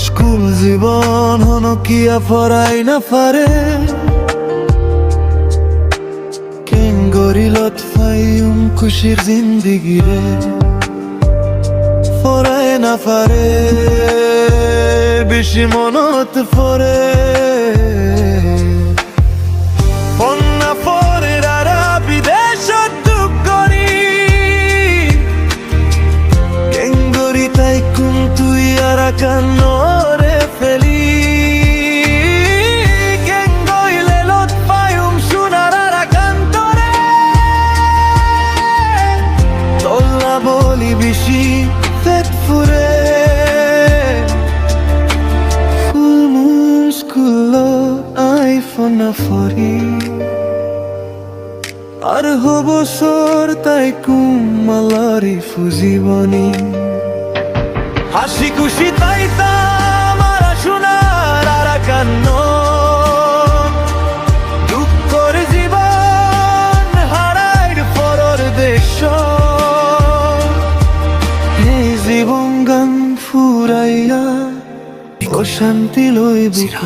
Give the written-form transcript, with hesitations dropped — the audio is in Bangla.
স্কুল জীবন হনো কিয়া ফরাই না পারে কেন গরিলত ফাইম খুশির জিন্দিগি রে ফরাই না পারে বেশি মনত পরে পন্না পরে রারা বিদেশ দুঃখ করি কেন গরি তাই কুম তুই আর কান্নরে ফেলি কেন গইলে লত পায়ুম সোনার আর কান্তরে তোল্লা বলি বেশি পেট ফুরে আইফোন ফরি আর হবসর তাই কুমালারি ফুজিবনি হাসি খুশি তাই আমার সোনার আর কান্ন দুঃখর জীবন হারাইর পরর দেশ এই জীবন গান ফুরাইয়া শান্তি লই বিখ